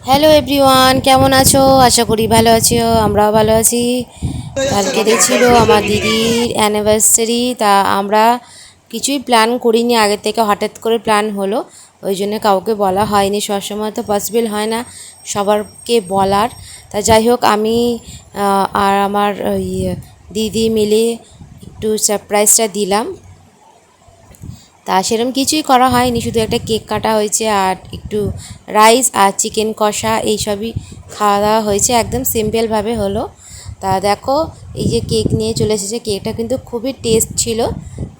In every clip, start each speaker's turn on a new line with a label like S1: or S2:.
S1: Hello everyone, কেমন আছো? আশা করি ভালো আছো, আমরাও ভালো আছি। কালকে ছিল আমার দিদির অ্যানিভার্সারি, তা আমরা কিছুই প্ল্যান করিনি, আগে থেকে হঠাৎ করে প্ল্যান হলো, ওই জন্য কাউকে বলা হয়নি। সবসময় তো পসিবল হয় না সবারকে বলার। তা যাই হোক, আমি আর আমার ওই দিদি মিলে একটু সারপ্রাইজটা দিলাম। তা সেরকম কিছুই করা হয়নি, শুধু একটা কেক কাটা হয়েছে আর একটু রাইস আর চিকেন কষা এইসবই খাওয়া দাওয়া হয়েছে, একদম সিম্পলভাবে হলো। তা দেখো, এই যে কেক নিয়ে চলে এসেছে, কেকটা কিন্তু খুবই টেস্ট ছিল।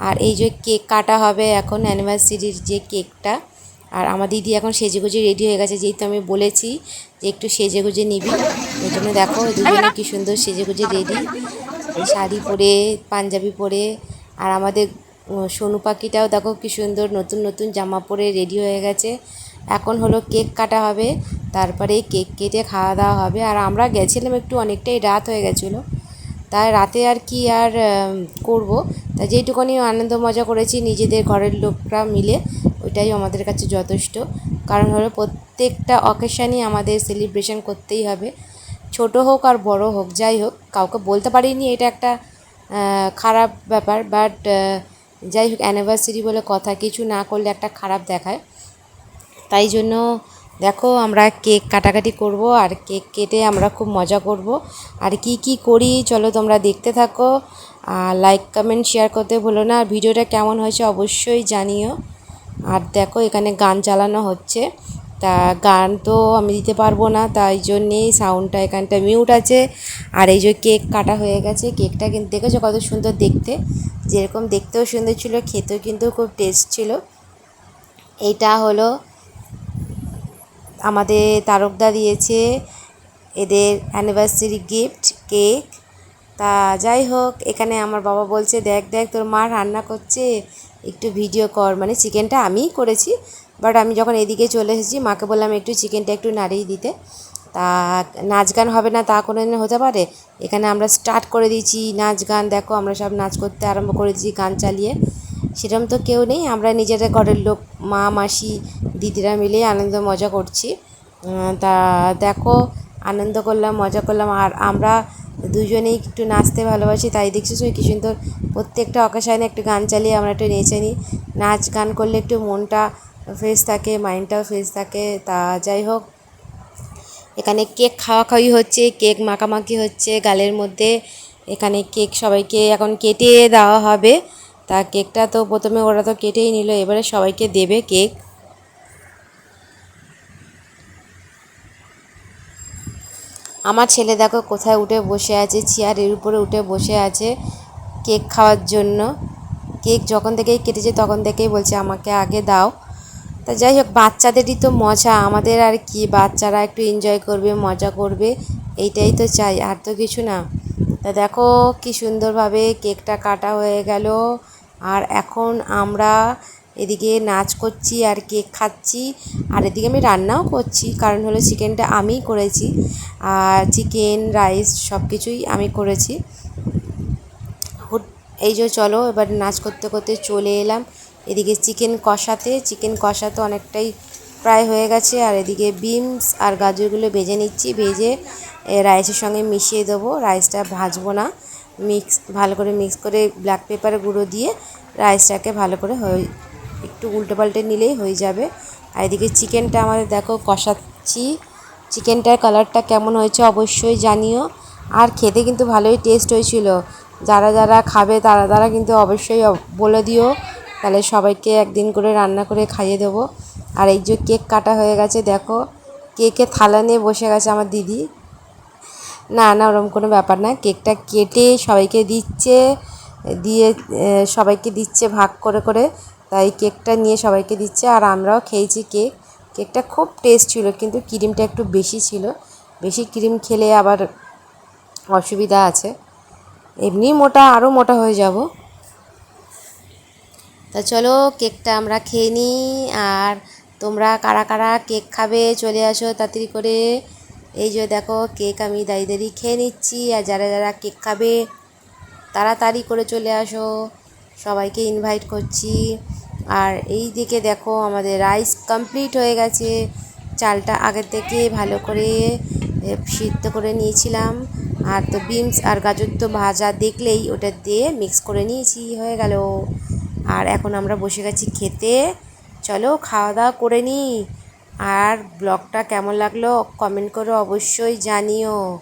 S1: আর এই যে কেক কাটা হবে এখন অ্যানিভার্সারির যে কেকটা। আর আমার দিদি এখন সেজেগুজে রেডি হয়ে গেছে, যেহেতু আমি বলেছি যে একটু সেজেগুজে নিবি, ওই জন্য দেখো দুজনে কী সুন্দর সেজেগুজে রেডি, শাড়ি পরে পাঞ্জাবি পরে। আর আমাদের সোনু পাখিটাও দেখো কি সুন্দর নতুন নতুন জামা পরে রেডি হয়ে গেছে। এখন হলো কেক কাটা হবে, তারপরে কেক কেটে খাওয়া দাওয়া হবে। আর আমরা গেছিলাম একটু অনেকটাই রাত হয়ে গেছিলো, তাই রাতে আর কি আর করব, তা যেইটুকুনি আনন্দ মজা করেছি নিজেদের ঘরের লোকরা মিলে, ওইটাই আমাদের কাছে যথেষ্ট। কারণ হলো প্রত্যেকটা অকেশানই আমাদের সেলিব্রেশন করতেই হবে, ছোট হোক আর বড় হোক, যাই হোক। কাউকে বলতে পারিনি এটা একটা খারাপ ব্যাপার, বাট যাই হোক, অ্যানিভার্সারি বলে কথা, কিছু না করলে একটা খারাপ দেখায়। তাই জন্য দেখো আমরা কেক কাটাকাটি করব, আর কেক কেটে আমরা খুব মজা করব। আর কি কি করি চলো তোমরা দেখতে থাকো, আর লাইক কমেন্ট শেয়ার করতে ভুলো না। আর ভিডিওটা কেমন হয়েছে অবশ্যই জানিও। আর দেখো এখানে গান চালানো হচ্ছে, তা গান তো আমি দিতে পারবো না, তাই জন্যেই সাউন্ডটা এখানটা মিউট আছে। আর এই যে কেক কাটা হয়ে গেছে, কেকটা কিন্তু দেখেছো কত সুন্দর দেখতে, যেরকম দেখতেও সুন্দর ছিল, খেতেও কিন্তু খুব টেস্ট ছিল। এইটা হলো আমাদের তারকদা দিয়েছে এদের অ্যানিভার্সারি গিফট কেক। তা যাই হোক, এখানে আমার বাবা বলছে দেখ দেখ তোর মা রান্না করছে, একটু ভিডিও কর। মানে চিকেনটা আমিই করেছি, বাট আমি যখন এদিকে চলে এসেছি মাকে বললাম একটু চিকেনটা একটু নাড়িয়ে দিতে। তা নাচ গান হবে না তা কোনো দিন হতে পারে? এখানে আমরা স্টার্ট করে দিয়েছি নাচ গান, দেখো আমরা সব নাচ করতে আরম্ভ করে দিয়েছি গান চালিয়ে। সেরকম তো কেউ নেই, আমরা নিজেরা ঘরের লোক মা মাসি দিদিরা মিলে আনন্দ মজা করছি। তা দেখো আনন্দ করলাম, মজা করলাম। আর আমরা দুজনেই একটু নাচতে ভালোবাসি, তাই দেখছিস কি সুন্দর প্রত্যেকটা অকেশানে একটু গান চালিয়ে আমরা একটু নেচে নিই। নাচ গান করলে একটু মনটা ফ্রেশ থাকে, মাইন্ডটাও ফ্রেশ থাকে। তা যাই হোক, এখানে কেক খাওয়াখাওয়ি হচ্ছে, কেক মাখামাখি হচ্ছে গালের মধ্যে। এখানে কেক সবাইকে এখন কেটে দেওয়া হবে। তা কেকটা তো প্রথমে ওরা তো কেটেই নিল, এবারে সবাইকে দেবে কেক। আমার ছেলে দেখো কোথায় উঠে বসে আছে, চেয়ারের উপরে উঠে বসে আছে কেক খাওয়ার জন্য। কেক যখন থেকেই কেটেছে তখন থেকেই বলছে আমাকে আগে দাও। তা যাই হোক, বাচ্চাদেরই তো মজা, আমাদের আর কি, বাচ্চারা একটু এনজয় করবে, মজা করবে, এইটাই তো চাই, আর তো কিছু না। তা দেখো কি সুন্দরভাবে কেকটা কাটা হয়ে গেল। আর এখন আমরা এদিকে নাচ করছি আর কেক খাচ্ছি, আর এদিকে আমি রান্নাও করছি, কারণ হলো চিকেনটা আমিই করেছি, আর চিকেন রাইস সব কিছুই আমি করেছি। এই যে চলো এবার নাচ করতে করতে চলে এলাম এদিকে চিকেন কষাতে। চিকেন কষা তো অনেকটাই প্রায় হয়ে গেছে, আর এদিকে বিনস আর গাজরগুলো ভেজে নিচ্ছি, ভেজে রাইসের সঙ্গে মিশিয়ে দেবো। রাইসটা ভাজবো না, ভালো করে মিক্স করে ব্ল্যাক পেপার গুঁড়ো দিয়ে রাইসটাকে ভালো করে একটু উল্টে পাল্টে নিলেই হয়ে যাবে। আর এদিকে চিকেনটা আমাদের দেখো কষাচ্ছি, চিকেনটার কালারটা কেমন হয়েছে অবশ্যই জানিও। আর খেতে কিন্তু ভালোই টেস্ট হয়েছিল, যারা যারা খাবে তারা তারা কিন্তু অবশ্যই বলে দিও, তাহলে সবাইকে একদিন করে রান্না করে খাইয়ে দেবো। আর এই যে কেক কাটা হয়ে গেছে, দেখো কেকের থালা নিয়ে বসে গেছে আমার দিদি। না না, ওরকম কোনো ব্যাপার না, কেকটা কেটে সবাইকে দিচ্ছে, দিয়ে সবাইকে দিচ্ছে ভাগ করে করে, তাই কেকটা নিয়ে সবাইকে দিচ্ছে। আর আমরাও খেয়েছি কেক, কেকটা খুব টেস্ট ছিল, কিন্তু ক্রিমটা একটু বেশি ছিল, বেশি ক্রিম খেলে আবার অসুবিধা আছে, এমনি মোটা আরও মোটা হয়ে যাব। তা চলো কেকটা আমরা খেয়ে নিই। আর তোমরা কারা কারা কেক খাবে চলে আসো তাড়াতাড়ি করে। এই যে দেখো কেক আমি দাঁড়িয়ে দাঁড়িয়ে খেয়ে নিচ্ছি, আর যারা যারা কেক খাবে তাড়াতাড়ি করে চলে আসো, সবাইকে ইনভাইট করছি। আর এই দিকে দেখো আমাদের রাইস কমপ্লিট হয়ে গেছে। চালটা আগের থেকে ভালো করে সিদ্ধ করে নিয়েছিলাম। আর তো বিনস আর গাজর তো ভাজা দেখলেই ওটা দিয়ে মিক্স করে নিয়েছি, হয়ে গেল। আর এখন আমরা বসে গেছি খেতে। চলো খাওয়া দাওয়া করে নিই। আর ব্লগটা কেমন লাগলো কমেন্ট করে অবশ্যই জানিও।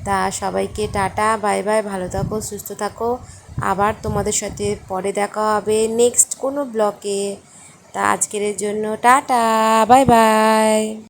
S1: তা সবাইকে টাটা, বাই বাই, ভালো থাকো, সুস্থ থাকো। আবার তোমাদের সাথে পরে দেখা হবে নেক্সট কোনো ব্লগে। তা আজকের জন্য টাটা, বাই বাই।